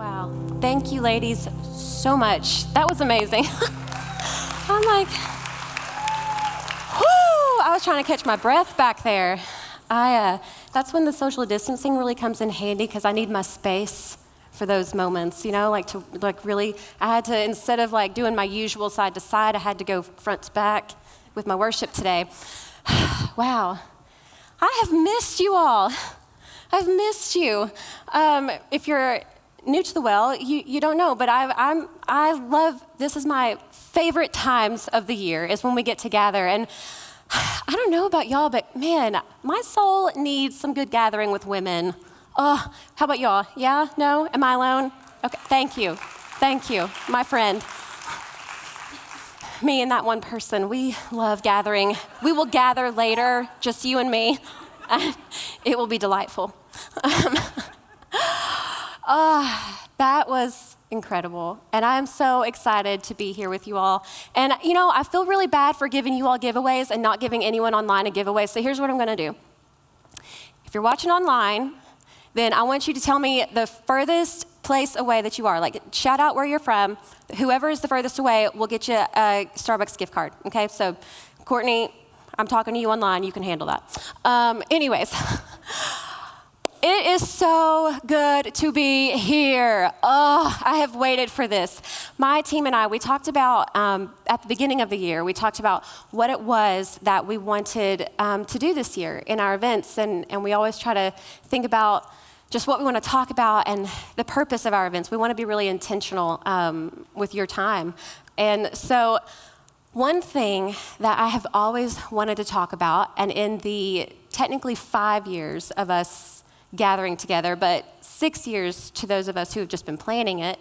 Wow. Thank you, ladies, so much. That was amazing. I'm like, whoo! I was trying to catch my breath back there. That's when the social distancing really comes in handy because I need my space for those moments, really, I had to, instead of like doing my usual side to side, I had to go front to back with my worship today. Wow. I have missed you all. I've missed you. If you're new to the well, you don't know, but I love, this is my favorite times of the year is when we get together. And I don't know about y'all, but man, my soul needs some good gathering with women. Oh, how about y'all? Yeah? No? Am I alone? Okay, thank you. Thank you, my friend. Me and that one person, we love gathering. We will gather later, just you and me. It will be delightful. That was incredible. And I'm so excited to be here with you all. And I feel really bad for giving you all giveaways and not giving anyone online a giveaway. So here's what I'm gonna do. If you're watching online, then I want you to tell me the furthest place away that you are. Like, shout out where you're from. Whoever is the furthest away will get you a Starbucks gift card, okay? So, Courtney, I'm talking to you online. You can handle that. Anyways, it is so good to be here. Oh, I have waited for this. My team and I, we talked about, at the beginning of the year, we talked about what it was that we wanted to do this year in our events. And we always try to think about just what we want to talk about and the purpose of our events. We want to be really intentional with your time. And so one thing that I have always wanted to talk about, and in the technically 5 years of us gathering together, but 6 years to those of us who have just been planning it,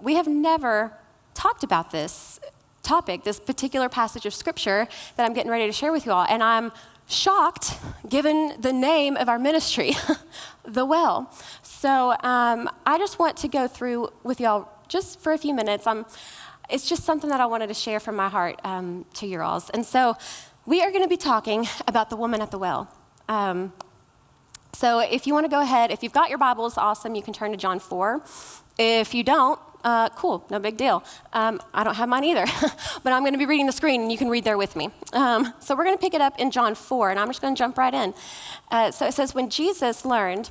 we have never talked about this topic, this particular passage of scripture that I'm getting ready to share with you all. And I'm shocked, given the name of our ministry, The Well. So I just want to go through with y'all just for a few minutes. It's just something that I wanted to share from my heart to your alls. And so we are going to be talking about the woman at the well. So if you want to go ahead, if you've got your Bibles, awesome, you can turn to John 4. If you don't, cool, no big deal. I don't have mine either, but I'm going to be reading the screen and you can read there with me. So we're going to pick it up in John 4, and I'm just going to jump right in. So it says, when Jesus learned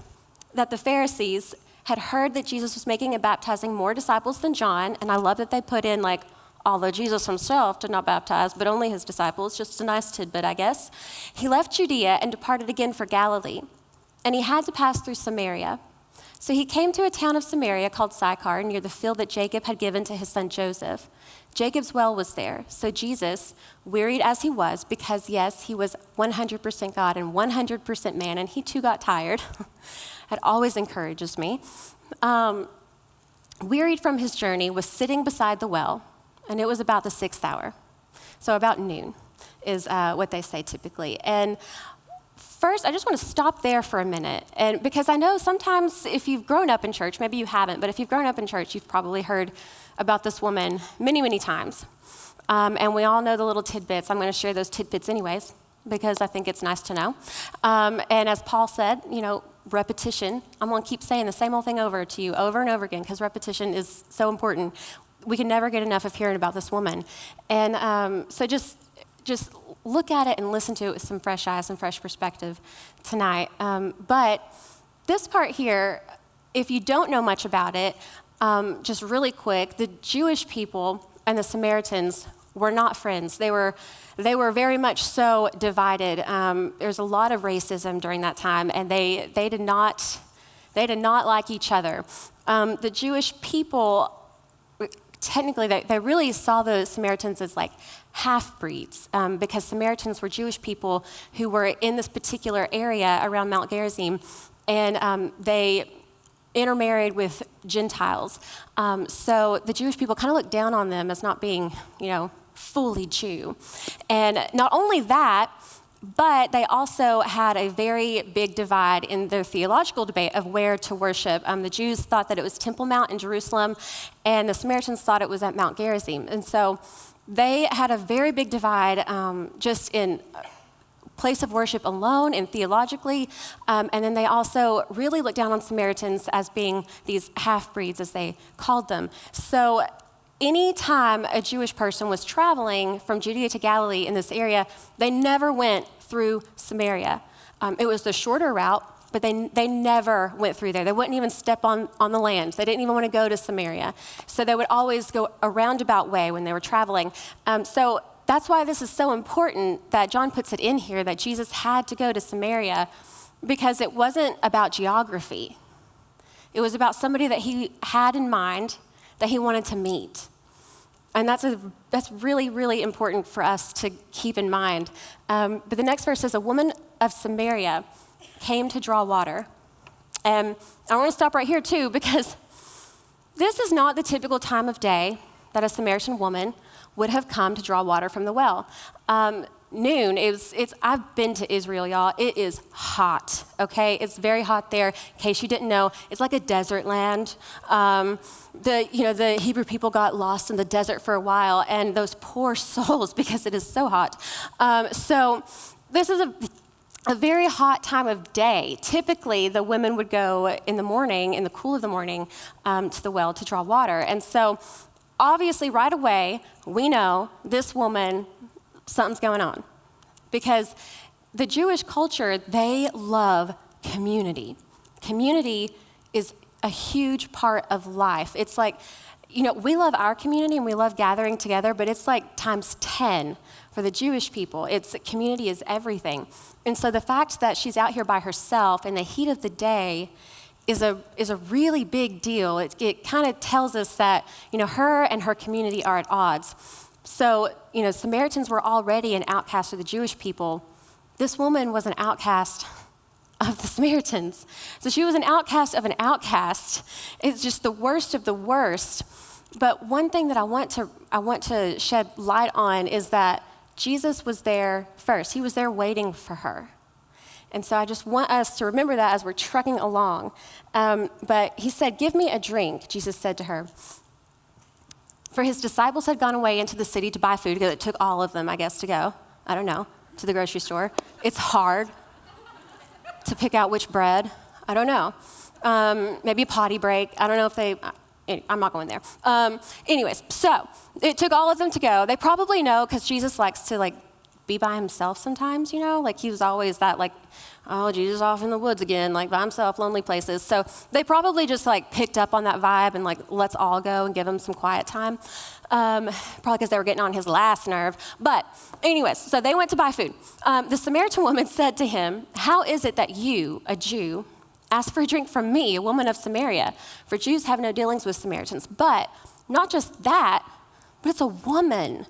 that the Pharisees had heard that Jesus was making and baptizing more disciples than John, and I love that they put in although Jesus himself did not baptize, but only his disciples, just a nice tidbit, I guess. He left Judea and departed again for Galilee, and he had to pass through Samaria. So he came to a town of Samaria called Sychar, near the field that Jacob had given to his son Joseph. Jacob's well was there. So Jesus, wearied as he was, because yes, he was 100% God and 100% man, and he too got tired. It always encourages me. Wearied from his journey, was sitting beside the well, and it was about the 6th hour. So about noon is what they say typically. And first, I just want to stop there for a minute, and because I know sometimes if you've grown up in church, maybe you haven't, but if you've grown up in church, you've probably heard about this woman many, many times. And we all know the little tidbits. I'm going to share those tidbits anyways, because I think it's nice to know. And as Paul said, repetition. I'm going to keep saying the same old thing over to you over and over again, because repetition is so important. We can never get enough of hearing about this woman. And so just look at it and listen to it with some fresh eyes and fresh perspective tonight. But this part here, if you don't know much about it, just really quick, the Jewish people and the Samaritans were not friends. They were very much so divided. There's a lot of racism during that time, and they did not like each other. The Jewish people, technically, they really saw the Samaritans as like half-breeds, because Samaritans were Jewish people who were in this particular area around Mount Gerizim, and they intermarried with Gentiles. So the Jewish people kind of looked down on them as not being, fully Jew. And not only that, but they also had a very big divide in their theological debate of where to worship. The Jews thought that it was Temple Mount in Jerusalem, and the Samaritans thought it was at Mount Gerizim. And so they had a very big divide just in place of worship alone and theologically. And then they also really looked down on Samaritans as being these half-breeds, as they called them. So anytime a Jewish person was traveling from Judea to Galilee in this area, they never went through Samaria. It was the shorter route, but they never went through there. They wouldn't even step on the land. They didn't even want to go to Samaria. So they would always go a roundabout way when they were traveling. So that's why this is so important that John puts it in here, that Jesus had to go to Samaria, because it wasn't about geography. It was about somebody that he had in mind that he wanted to meet. And that's really, really important for us to keep in mind. But the next verse says, a woman of Samaria came to draw water. And I want to stop right here too, because this is not the typical time of day that a Samaritan woman would have come to draw water from the well. Noon, I've been to Israel, y'all. It is hot, okay? It's very hot there. In case you didn't know, it's like a desert land. The Hebrew people got lost in the desert for a while, and those poor souls, because it is so hot. So this is a very hot time of day. Typically, the women would go in the morning, in the cool of the morning, to the well to draw water. And so obviously, right away, we know this woman, something's going on. Because the Jewish culture, they love community. Community is a huge part of life. It's like, we love our community and we love gathering together, but it's like times 10 for the Jewish people. Community is everything. And so the fact that she's out here by herself in the heat of the day is a really big deal. It kind of tells us that, her and her community are at odds. So, Samaritans were already an outcast of the Jewish people. This woman was an outcast of the Samaritans. So she was an outcast of an outcast. It's just the worst of the worst. But one thing that I want to shed light on is that Jesus was there first. He was there waiting for her. And so I just want us to remember that as we're trucking along. But he said, "Give me a drink," Jesus said to her. For his disciples had gone away into the city to buy food, because it took all of them, I guess, to go, I don't know, to the grocery store. It's hard to pick out which bread. I don't know. Maybe a potty break. I don't know if I'm not going there. Anyways, so it took all of them to go. They probably know, because Jesus likes to be by himself sometimes, he was always that oh, Jesus off in the woods again, by himself, lonely places. So they probably just picked up on that vibe and let's all go and give him some quiet time. Probably because they were getting on his last nerve. But anyways, so they went to buy food. The Samaritan woman said to him, "How is it that you, a Jew, ask for a drink from me, a woman of Samaria? For Jews have no dealings with Samaritans." But not just that, but it's a woman.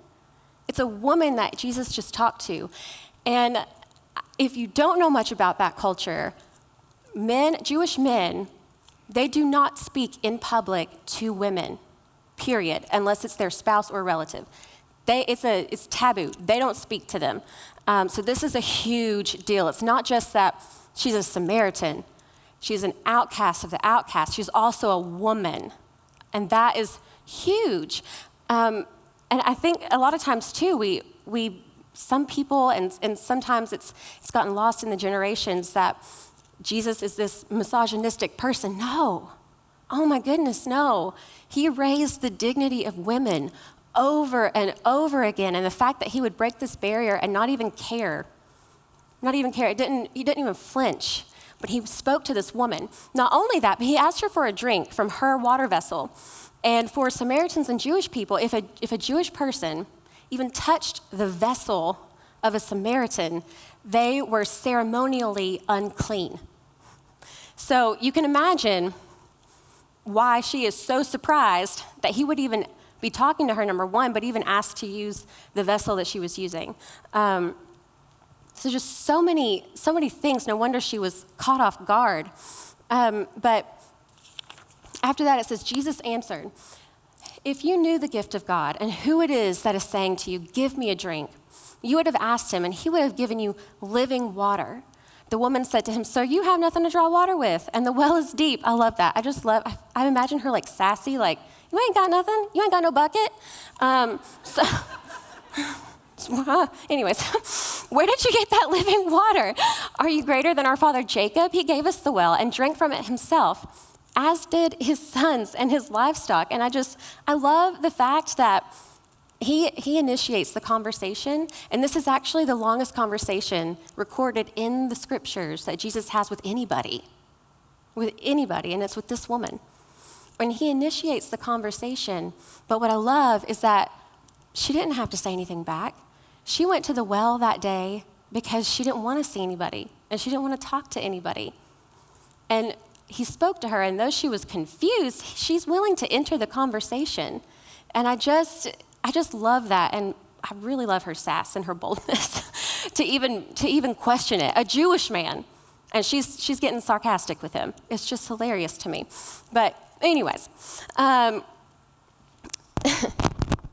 It's a woman that Jesus just talked to. And if you don't know much about that culture, Jewish men, they do not speak in public to women, period, unless it's their spouse or relative. It's taboo. They don't speak to them. So this is a huge deal. It's not just that she's a Samaritan. She's an outcast of the outcast. She's also a woman. And that is huge. And I think a lot of times too, some people, and sometimes it's gotten lost in the generations, that Jesus is this misogynistic person. No. Oh my goodness, no. He raised the dignity of women over and over again. And the fact that he would break this barrier and not even care. He didn't even flinch. But he spoke to this woman. Not only that, but he asked her for a drink from her water vessel. And for Samaritans and Jewish people, if a Jewish person even touched the vessel of a Samaritan, they were ceremonially unclean. So you can imagine why she is so surprised that he would even be talking to her, number one, but even ask to use the vessel that she was using. So just so many things. No wonder she was caught off guard. But after that, it says, Jesus answered, "If you knew the gift of God and who it is that is saying to you, 'Give me a drink,' you would have asked him, and he would have given you living water." The woman said to him, "Sir, you have nothing to draw water with, and the well is deep." I love that. I imagine her sassy, "You ain't got nothing? You ain't got no bucket?" Anyways, where did you get that living water? Are you greater than our father Jacob? He gave us the well and drank from it himself, as did his sons and his livestock. And I love the fact that he initiates the conversation, and this is actually the longest conversation recorded in the scriptures that Jesus has with anybody, and it's with this woman. And he initiates the conversation, but what I love is that she didn't have to say anything back. She went to the well that day because she didn't want to see anybody, and she didn't want to talk to anybody. And he spoke to her, and though she was confused, she's willing to enter the conversation. And I just love that, and I really love her sass and her boldness to even question it. A Jewish man, and she's getting sarcastic with him. It's just hilarious to me. But anyways,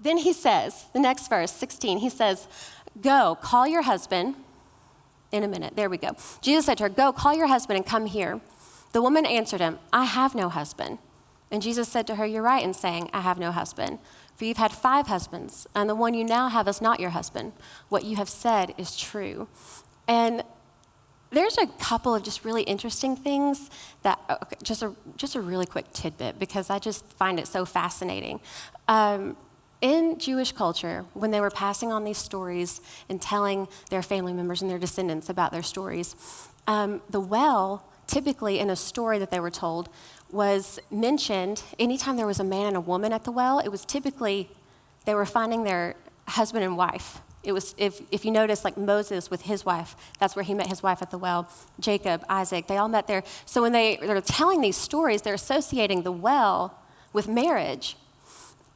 then he says, the next verse, 16, he says, "Go, call your husband." In a minute, there we go. Jesus said to her, "Go, call your husband and come here." The woman answered him, "I have no husband." And Jesus said to her, "You're right in saying, 'I have no husband.' For you've had 5 husbands, and the one you now have is not your husband. What you have said is true." And there's a couple of just really interesting things that, just a really quick tidbit, because I just find it so fascinating. In Jewish culture, when they were passing on these stories and telling their family members and their descendants about their stories, the well, typically in a story that they were told, was mentioned anytime there was a man and a woman at the well. It was typically they were finding their husband and wife. It was, if you notice, like Moses with his wife, that's where he met his wife at the well. Jacob, Isaac, they all met there. So when they're telling these stories, they're associating the well with marriage.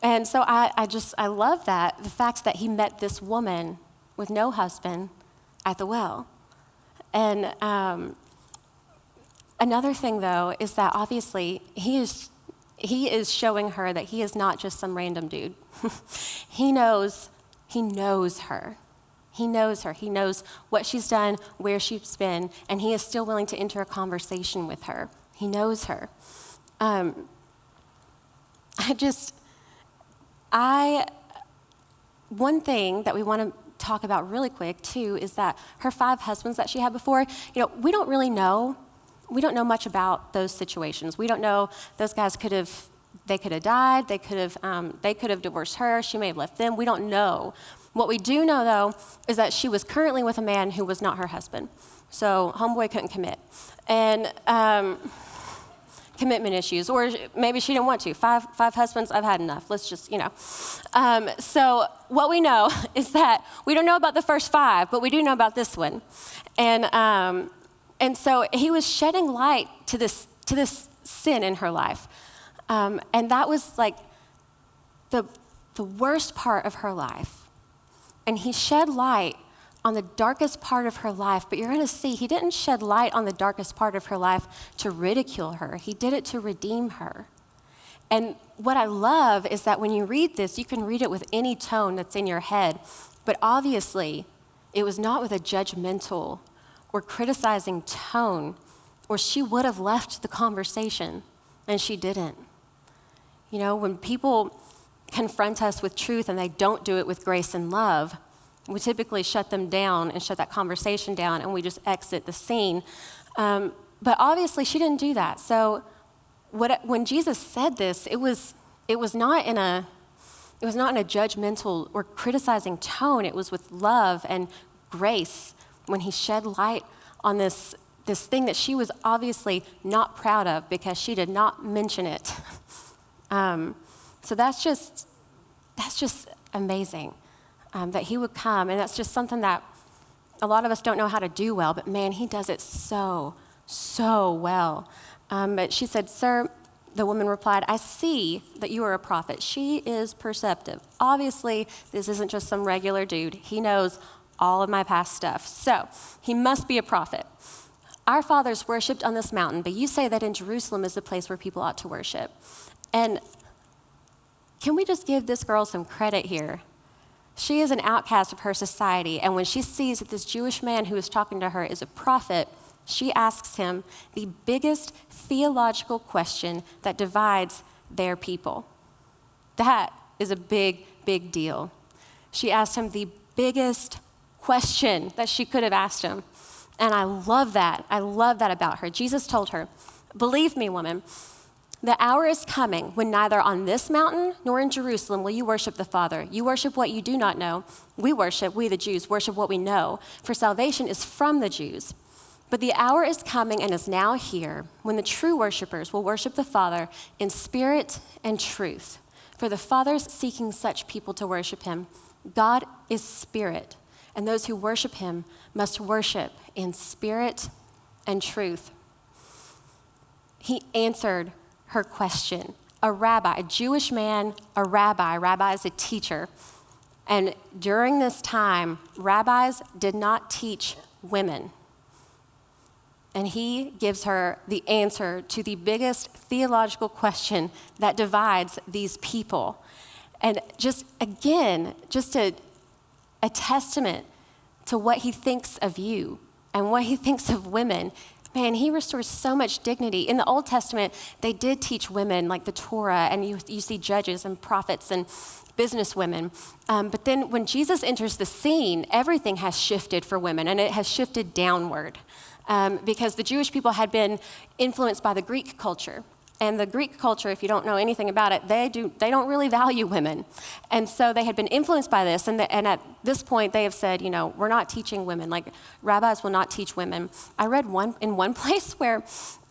And so I love that, the fact that he met this woman with no husband at the well. And another thing, though, is that obviously he is showing her that he is not just some random dude. He knows her. He knows her. He knows what she's done, where she's been, and he is still willing to enter a conversation with her. He knows her. One thing that we want to talk about really quick, too, is that her 5 husbands that she had before, we don't really know. We don't know much about those situations. We don't know, those guys could have died. They could have divorced her. She may have left them. We don't know. What we do know, though, is that she was currently with a man who was not her husband. So homeboy couldn't commit. And commitment issues, or maybe she didn't want to. 5 husbands, I've had enough. Let's just, So what we know is that we don't know about the first 5, but we do know about this one. And so he was shedding light to this sin in her life. And that was like the worst part of her life. And he shed light on the darkest part of her life, but you're going to see he didn't shed light on the darkest part of her life to ridicule her. He did it to redeem her. And what I love is that when you read this, you can read it with any tone that's in your head, but obviously it was not with a judgmental or criticizing tone, or she would have left the conversation, and she didn't. When people confront us with truth and they don't do it with grace and love, we typically shut them down and shut that conversation down, and we just exit the scene. But obviously, she didn't do that. So, when Jesus said this, it was not in a judgmental or criticizing tone. It was with love and grace when he shed light on this thing that she was obviously not proud of because she did not mention it. So that's just amazing. That he would come, and that's just something that a lot of us don't know how to do well, but man, he does it so well. But she said, "Sir," the woman replied, "I see that you are a prophet." She is perceptive. Obviously, this isn't just some regular dude. He knows all of my past stuff, so he must be a prophet. "Our fathers worshipped on this mountain, but you say that in Jerusalem is the place where people ought to worship." And can we just give this girl some credit here? She is an outcast of her society, and when she sees that this Jewish man who is talking to her is a prophet, she asks him the biggest theological question that divides their people. That is a big, big deal. She asked him the biggest question that she could have asked him. And I love that. I love that about her. Jesus told her, "Believe me, woman, the hour is coming when neither on this mountain nor in Jerusalem will you worship the Father. You worship what you do not know. We the Jews, worship what we know, for salvation is from the Jews. But the hour is coming and is now here when the true worshipers will worship the Father in spirit and truth. For the Father's seeking such people to worship him. God is spirit, and those who worship him must worship in spirit and truth." He answered her question. A rabbi, a Jewish man, a rabbi. Rabbi is a teacher. And during this time, rabbis did not teach women. And he gives her the answer to the biggest theological question that divides these people. And just a testament to what he thinks of you and what he thinks of women. Man, he restores so much dignity. In the Old Testament, they did teach women like the Torah, and you see judges and prophets and business women. But then when Jesus enters the scene, everything has shifted for women, and it has shifted downward because the Jewish people had been influenced by the Greek culture. And the Greek culture, if you don't know anything about it, they don't really value women. And so they had been influenced by this, and at this point they have said, we're not teaching women. Like, rabbis will not teach women. I read in one place where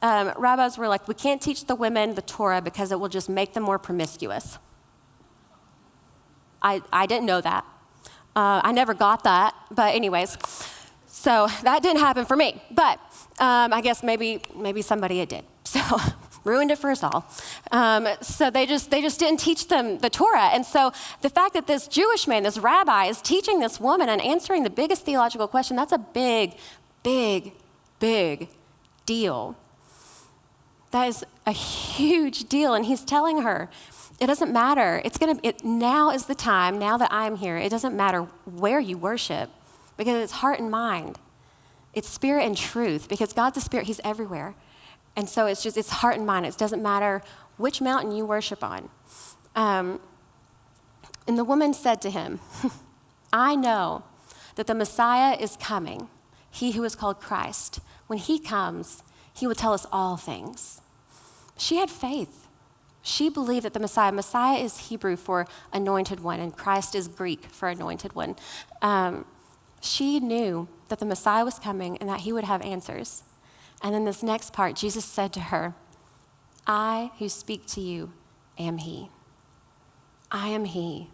rabbis were like, we can't teach the women the Torah because it will just make them more promiscuous. I didn't know that. I never got that, but anyways. So that didn't happen for me, but I guess maybe somebody it did. So ruined it for us all. So they just didn't teach them the Torah. And so the fact that this Jewish man, this rabbi, is teaching this woman and answering the biggest theological question, that's a big, big, big deal. That is a huge deal. And he's telling her, it doesn't matter. Now is the time, now that I'm here, it doesn't matter where you worship because it's heart and mind. It's spirit and truth because God's a spirit, he's everywhere. And so it's heart and mind. It doesn't matter which mountain you worship on. And the woman said to him, I know that the Messiah is coming, he who is called Christ. When he comes, he will tell us all things. She had faith. She believed that the Messiah is Hebrew for anointed one, and Christ is Greek for anointed one. She knew that the Messiah was coming and that he would have answers. And in this next part, Jesus said to her, I who speak to you am he. I am he.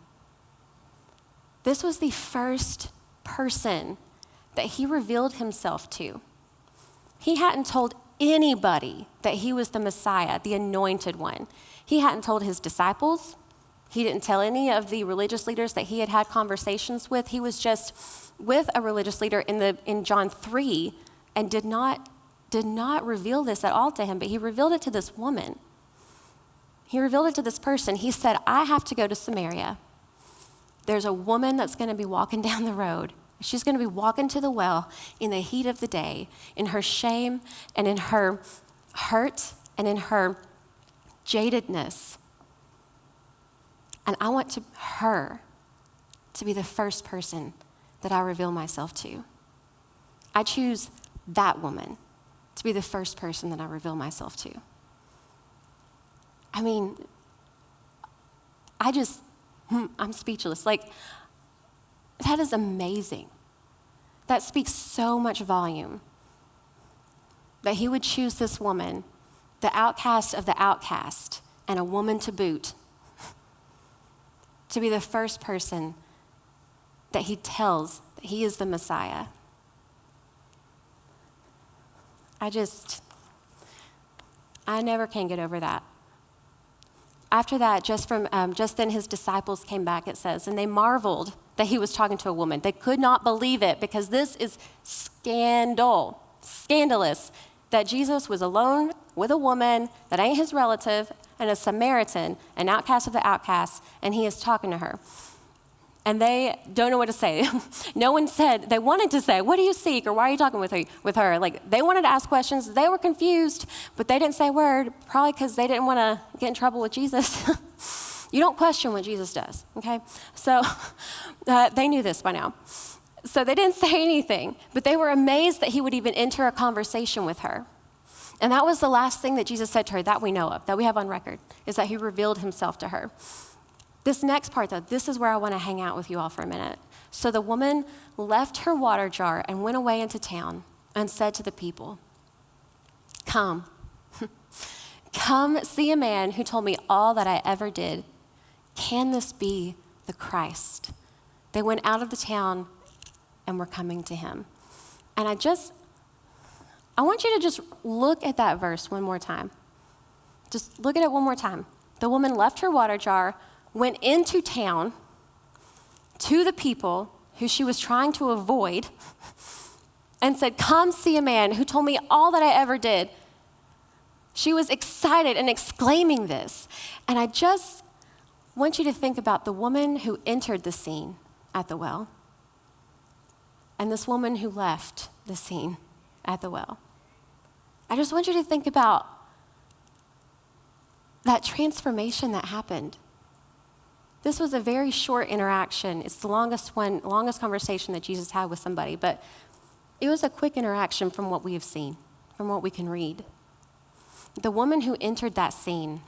This was the first person that he revealed himself to. He hadn't told anybody that he was the Messiah, the anointed one. He hadn't told his disciples. He didn't tell any of the religious leaders that he had had conversations with. He was just with a religious leader in John 3 and did not reveal this at all to him, but he revealed it to this woman. He revealed it to this person. He said, I have to go to Samaria. There's a woman that's going to be walking down the road. She's going to be walking to the well in the heat of the day, in her shame and in her hurt and in her jadedness. And I want her to be the first person that I reveal myself to. I choose that woman to be the first person that I reveal myself to. I mean, I'm speechless. Like, that is amazing. That speaks so much volume. That he would choose this woman, the outcast of the outcast, and a woman to boot, to be the first person that he tells that he is the Messiah. I never can get over that. After that, just then his disciples came back, it says, and they marveled that he was talking to a woman. They could not believe it because this is scandalous, that Jesus was alone with a woman that ain't his relative and a Samaritan, an outcast of the outcasts, and he is talking to her. And they don't know what to say. No one said, they wanted to say, what do you seek? Or why are you talking with her? Like, they wanted to ask questions. They were confused, but they didn't say a word, probably because they didn't want to get in trouble with Jesus. You don't question what Jesus does, okay? So they knew this by now. So they didn't say anything, but they were amazed that he would even enter a conversation with her. And that was the last thing that Jesus said to her that we know of, that we have on record, is that he revealed himself to her. This next part, though, this is where I want to hang out with you all for a minute. So the woman left her water jar and went away into town and said to the people, "Come, come see a man who told me all that I ever did. Can this be the Christ?" They went out of the town and were coming to him. And I want you to just look at that verse one more time. Just look at it one more time. The woman left her water jar, went into town to the people who she was trying to avoid, and said, "Come see a man who told me all that I ever did." She was excited and exclaiming this. And I just want you to think about the woman who entered the scene at the well and this woman who left the scene at the well. I just want you to think about that transformation that happened. This was a very short interaction. It's the longest conversation that Jesus had with somebody, but it was a quick interaction from what we have seen, from what we can read. The woman who entered that scene,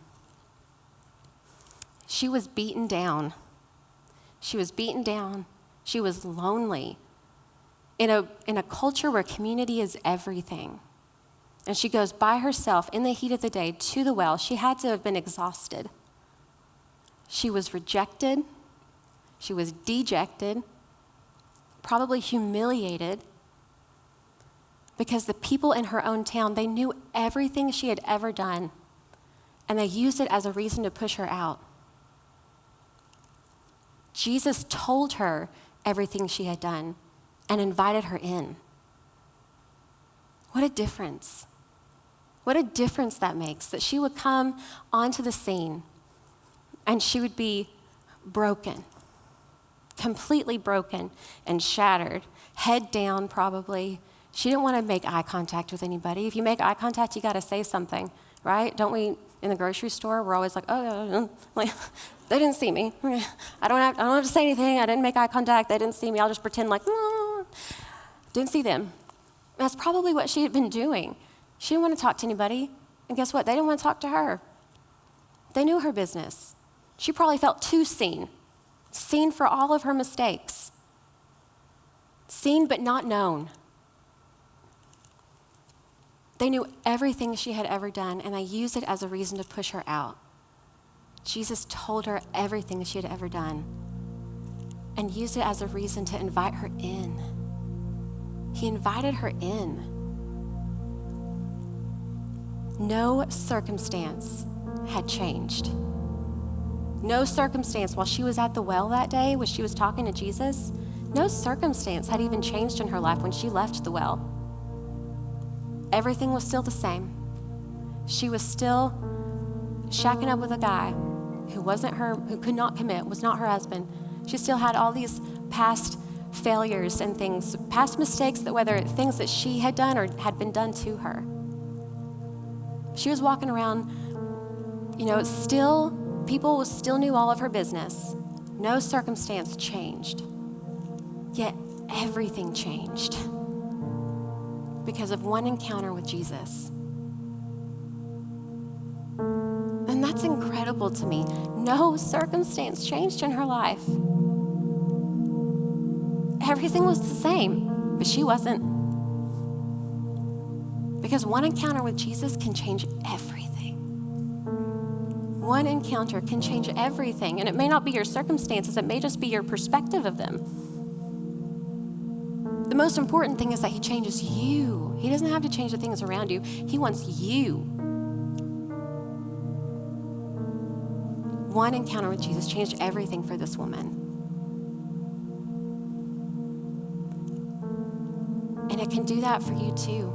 she was beaten down. She was beaten down. She was lonely in a culture where community is everything. And she goes by herself in the heat of the day to the well. She had to have been exhausted. She was rejected. She was dejected, probably humiliated, because the people in her own town, they knew everything she had ever done, and they used it as a reason to push her out. Jesus told her everything she had done and invited her in. What a difference. What a difference that makes, that she would come onto the scene and she would be broken, completely broken and shattered, head down probably. She didn't want to make eye contact with anybody. If you make eye contact, you got to say something, right? Don't we, in the grocery store, we're always like, oh, like, they didn't see me. I don't have to say anything. I didn't make eye contact. They didn't see me. I'll just pretend like, didn't see them. That's probably what she had been doing. She didn't want to talk to anybody. And guess what? They didn't want to talk to her. They knew her business. She probably felt too seen for all of her mistakes. Seen but not known. They knew everything she had ever done, and they used it as a reason to push her out. Jesus told her everything she had ever done and used it as a reason to invite her in. He invited her in. No circumstance had changed. No circumstance while she was at the well that day, when she was talking to Jesus, no circumstance had even changed in her life when she left the well. Everything was still the same. She was still shacking up with a guy who could not commit, was not her husband. She still had all these past failures and things, past mistakes, that whether things that she had done or had been done to her. She was walking around, people still knew all of her business. No circumstance changed. Yet everything changed because of one encounter with Jesus. And that's incredible to me. No circumstance changed in her life. Everything was the same, but she wasn't. Because one encounter with Jesus can change everything. One encounter can change everything. And it may not be your circumstances, it may just be your perspective of them. The most important thing is that he changes you. He doesn't have to change the things around you. He wants you. One encounter with Jesus changed everything for this woman. And it can do that for you too.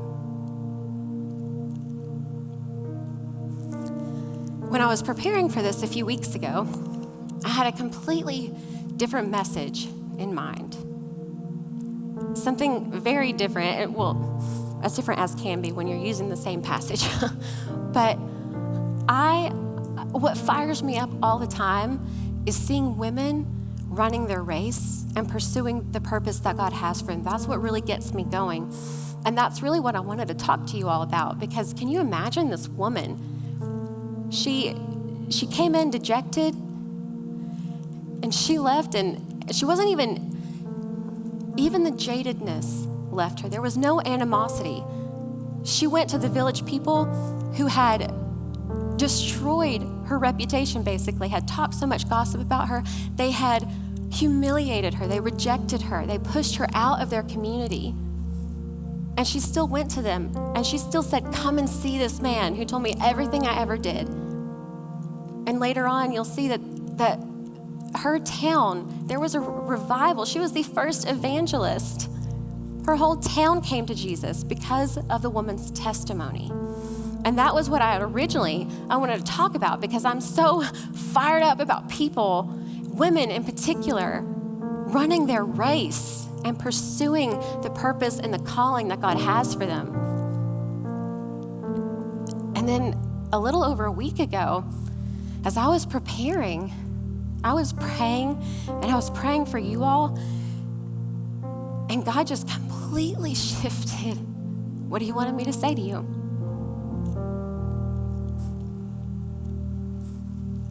When I was preparing for this a few weeks ago, I had a completely different message in mind. Something very different, as different as can be when you're using the same passage. But what fires me up all the time is seeing women running their race and pursuing the purpose that God has for them. That's what really gets me going. And that's really what I wanted to talk to you all about, because can you imagine this woman? She came in dejected and she left, and she wasn't even the jadedness left her. There was no animosity. She went to the village people who had destroyed her reputation, basically, had talked so much gossip about her. They had humiliated her. They rejected her. They pushed her out of their community. And she still went to them, and she still said, come and see this man who told me everything I ever did. And later on, you'll see that her town, there was a revival. She was the first evangelist. Her whole town came to Jesus because of the woman's testimony. And that was what I wanted to talk about, because I'm so fired up about people, women in particular, running their race and pursuing the purpose and the calling that God has for them. And then a little over a week ago, as I was preparing, I was praying, and I was praying for you all, and God just completely shifted what He wanted me to say to you.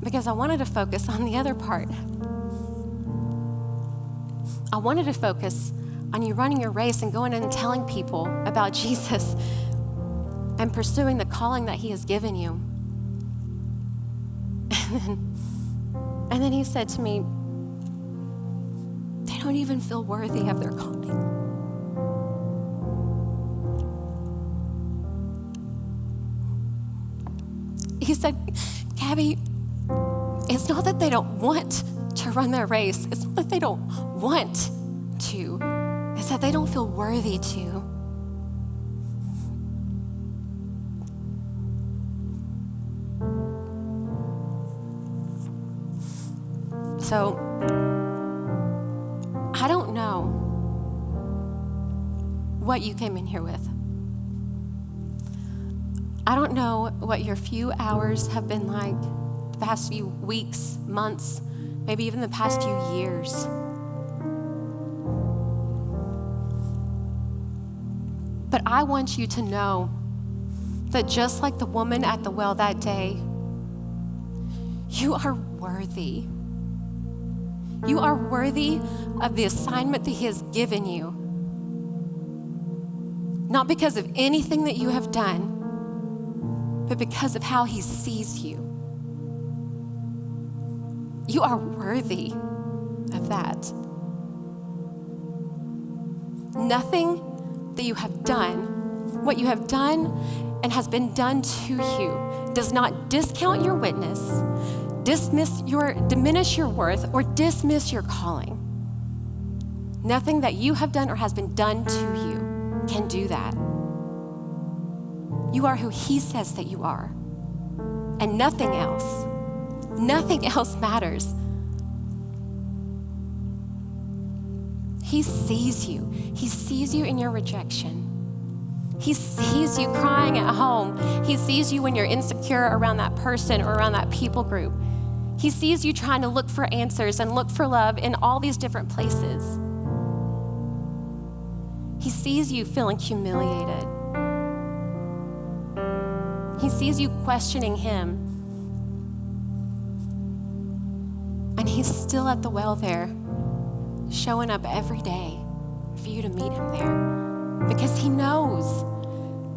Because I wanted to focus on the other part. I wanted to focus on you running your race and going in and telling people about Jesus and pursuing the calling that He has given you. And then He said to me, they don't even feel worthy of their calling. He said, Gabbi, it's not that they don't want to run their race. It's not that they don't want to. It's that they don't feel worthy to. So, I don't know what you came in here with. I don't know what your few hours have been like, the past few weeks, months, maybe even the past few years. But I want you to know that just like the woman at the well that day, you are worthy. You are worthy of the assignment that He has given you. Not because of anything that you have done, but because of how He sees you. You are worthy of that. Nothing that you have done, what you have done and has been done to you, does not discount your witness, diminish your worth, or dismiss your calling. Nothing that you have done or has been done to you can do that. You are who He says that you are, and nothing else matters. He sees you. He sees you in your rejection. He sees you crying at home. He sees you when you're insecure around that person or around that people group. He sees you trying to look for answers and look for love in all these different places. He sees you feeling humiliated. He sees you questioning Him. And He's still at the well there, showing up every day for you to meet Him there. Because He knows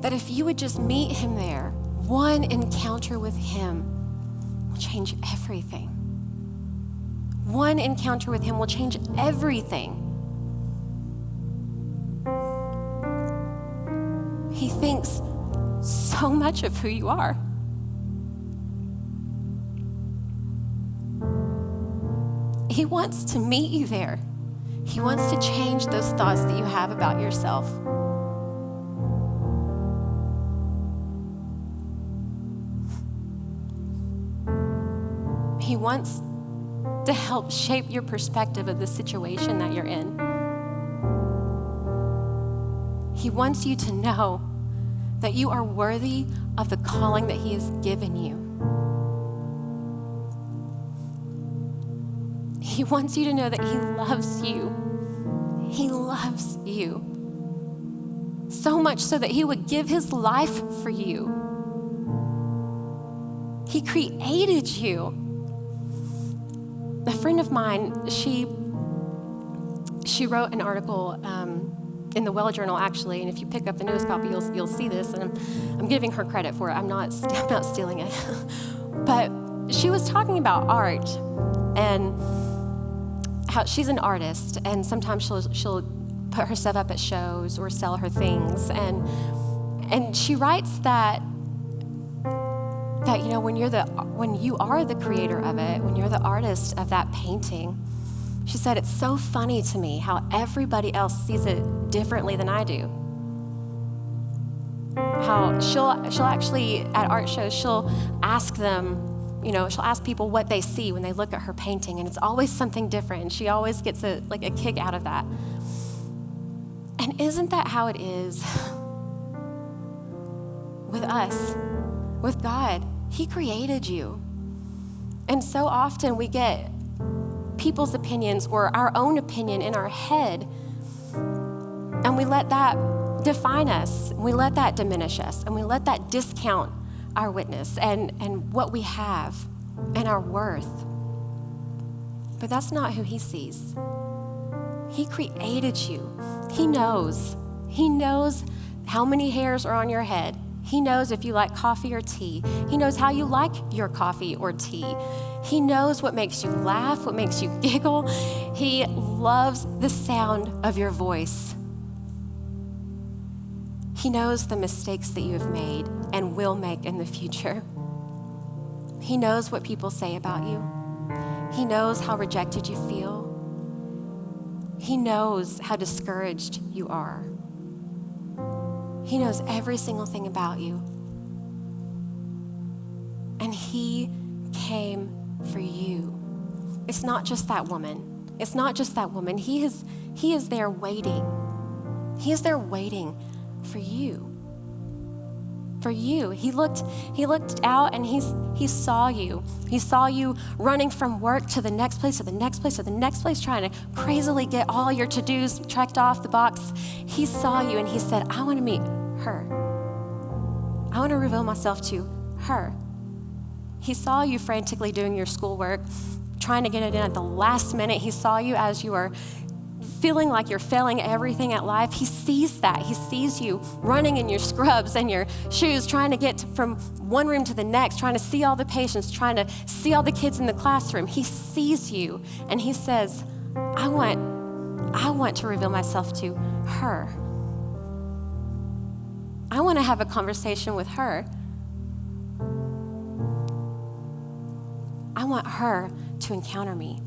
that if you would just meet Him there, one encounter with Him will change everything. One encounter with Him will change everything. He thinks so much of who you are. He wants to meet you there. He wants to change those thoughts that you have about yourself. He wants to help shape your perspective of the situation that you're in. He wants you to know that you are worthy of the calling that He has given you. He wants you to know that he loves you. He loves you. So much so that he would give his life for you. He created you. A friend of mine, she wrote an article in the Well Journal, actually, and if you pick up the newest copy, you'll see this, and I'm giving her credit for it. I'm not stealing it. But she was talking about art and how she's an artist, and sometimes she'll put her stuff up at shows or sell her things, and she writes that when you are the creator of it, when you're the artist of that painting, she said, it's so funny to me how everybody else sees it differently than I do. How she'll actually, at art shows, she'll ask them, she'll ask people what they see when they look at her painting, and it's always something different, and she always gets a kick out of that. And isn't that how it is with us, with God? He created you. And so often we get people's opinions or our own opinion in our head, and we let that define us. We let that diminish us, and we let that discount our witness and what we have and our worth. But that's not who he sees. He created you. He knows how many hairs are on your head. He knows if you like coffee or tea. He knows how you like your coffee or tea. He knows what makes you laugh, what makes you giggle. He loves the sound of your voice. He knows the mistakes that you have made and will make in the future. He knows what people say about you. He knows how rejected you feel. He knows how discouraged you are. He knows every single thing about you. And he came for you. It's not just that woman. It's not just that woman. He is there waiting. He is there waiting for you. For you. He looked out and he saw you. He saw you running from work to the next place, to the next place, to the next place, trying to crazily get all your to-dos checked off the box. He saw you and he said, I want to meet her. I want to reveal myself to her. He saw you frantically doing your schoolwork, trying to get it in at the last minute. He saw you as you are feeling like you're failing everything at life. He sees that. He sees you running in your scrubs and your shoes, trying to get from one room to the next, trying to see all the patients, trying to see all the kids in the classroom. He sees you and he says, I want to reveal myself to her. I want to have a conversation with her. I want her to encounter me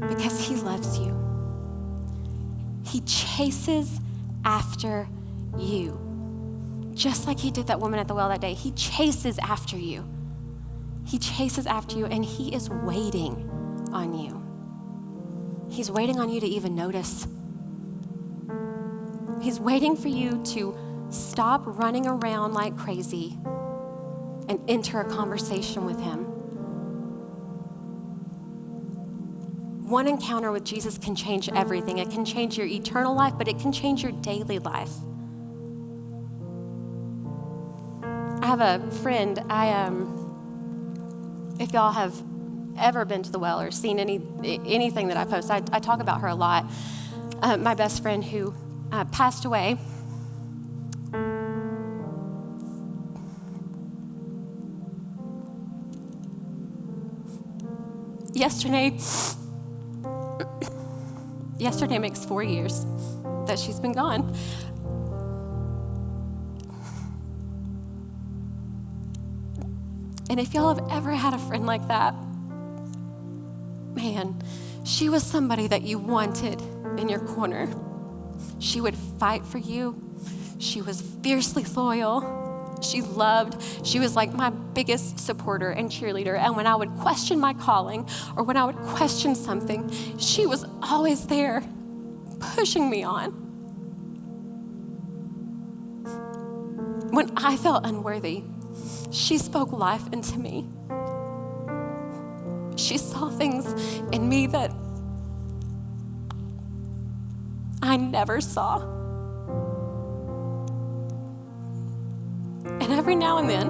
because he loves you. He chases after you. Just like he did that woman at the well that day. He chases after you. He chases after you and he is waiting on you. He's waiting on you to even notice. He's waiting for you to stop running around like crazy and enter a conversation with him. One encounter with Jesus can change everything. It can change your eternal life, but it can change your daily life. I have a friend, if y'all have ever been to the well or seen anything that I post, I talk about her a lot. My best friend who passed away. Yesterday makes 4 years that she's been gone. And if y'all have ever had a friend like that, man, she was somebody that you wanted in your corner. She would fight for you. She was fiercely loyal. She was like my biggest supporter and cheerleader. And when I would question my calling or when I would question something, she was always there pushing me on. When I felt unworthy, she spoke life into me. She saw things in me that I never saw. And every now and then,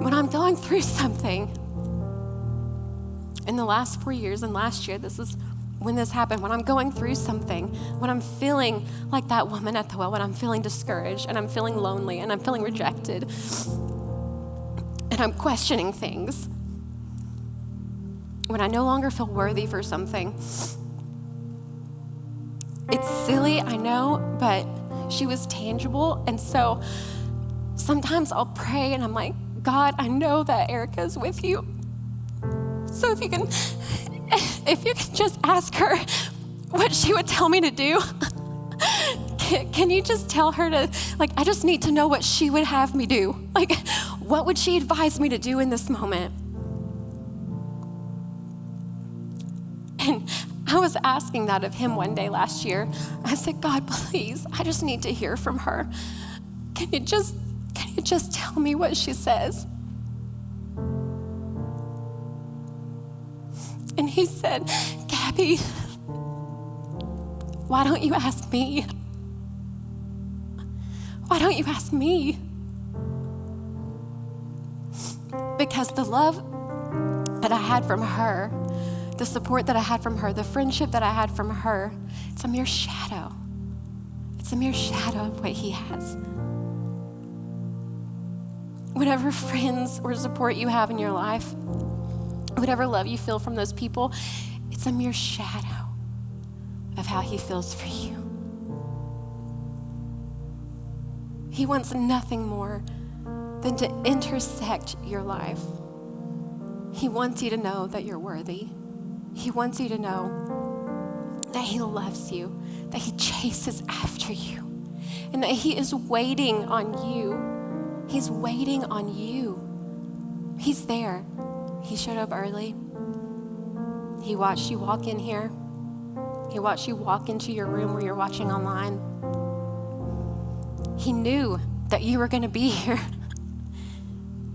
when I'm going through something, in the last 4 years and last year, this is when this happened, when I'm going through something, when I'm feeling like that woman at the well, when I'm feeling discouraged and I'm feeling lonely and I'm feeling rejected and I'm questioning things, when I no longer feel worthy for something. It's silly, I know, but she was tangible. And so sometimes I'll pray and I'm like, God, I know that Erica's with you. So if you can just ask her what she would tell me to do, can you just tell her to, I just need to know what she would have me do. What would she advise me to do in this moment? And I was asking that of him one day last year. I said, God, please, I just need to hear from her. Can you just tell me what she says? And he said, Gabbi, why don't you ask me? Why don't you ask me? Because the love that I had from her, the support that I had from her, the friendship that I had from her, it's a mere shadow. It's a mere shadow of what he has. Whatever friends or support you have in your life, whatever love you feel from those people, it's a mere shadow of how he feels for you. He wants nothing more than to intersect your life. He wants you to know that you're worthy. He wants you to know that he loves you, that he chases after you, and that he is waiting on you. He's waiting on you. He's there. He showed up early. He watched you walk in here. He watched you walk into your room where you're watching online. He knew that you were going to be here.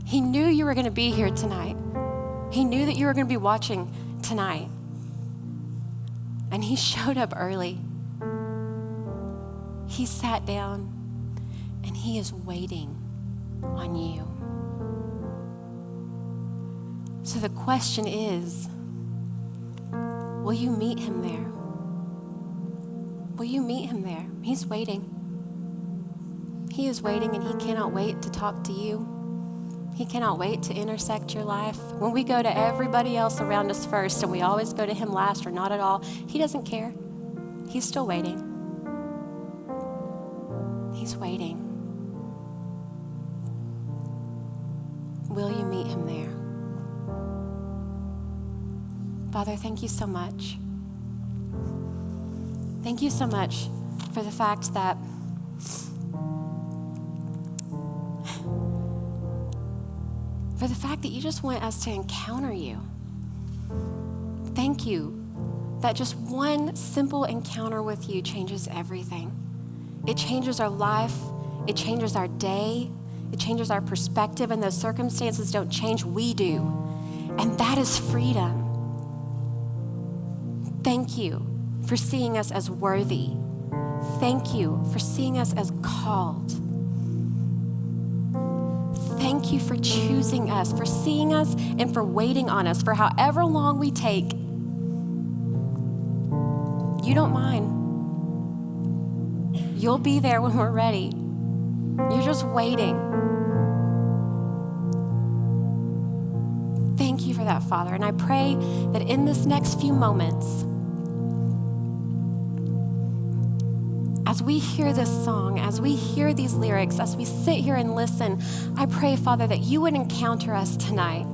He knew you were going to be here tonight. He knew that you were going to be watching tonight. And he showed up early. He sat down and he is waiting on you. So the question is, will you meet him there? Will you meet him there? He's waiting. He is waiting, and he cannot wait to talk to you. He cannot wait to intersect your life. When we go to everybody else around us first and we always go to him last or not at all, he doesn't care. He's still waiting. He's waiting. Will you meet him there? Father, thank you so much. Thank you so much for the fact that you just want us to encounter you. Thank you that just one simple encounter with you changes everything. It changes our life. It changes our day. It changes our perspective, and those circumstances don't change. We do. And that is freedom. Thank you for seeing us as worthy. Thank you for seeing us as called. Thank you for choosing us, for seeing us, and for waiting on us for however long we take. You don't mind. You'll be there when we're ready. You're just waiting. Thank you for that, Father. And I pray that in this next few moments, as we hear this song, as we hear these lyrics, as we sit here and listen, I pray, Father, that you would encounter us tonight.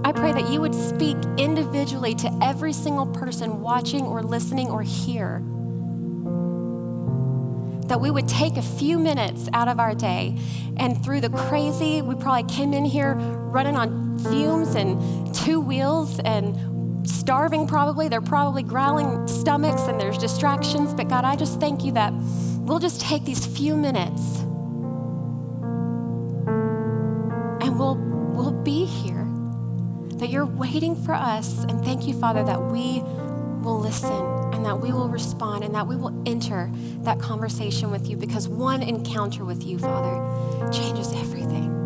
I pray that you would speak individually to every single person watching or listening or here. That we would take a few minutes out of our day, and through the crazy, we probably came in here running on fumes and two wheels and starving probably. They're probably growling stomachs and there's distractions. But God, I just thank you that we'll just take these few minutes and we'll be here. that you're waiting for us. And thank you, Father, that we will listen and that we will respond and that we will enter that conversation with you, because one encounter with you, Father, changes everything.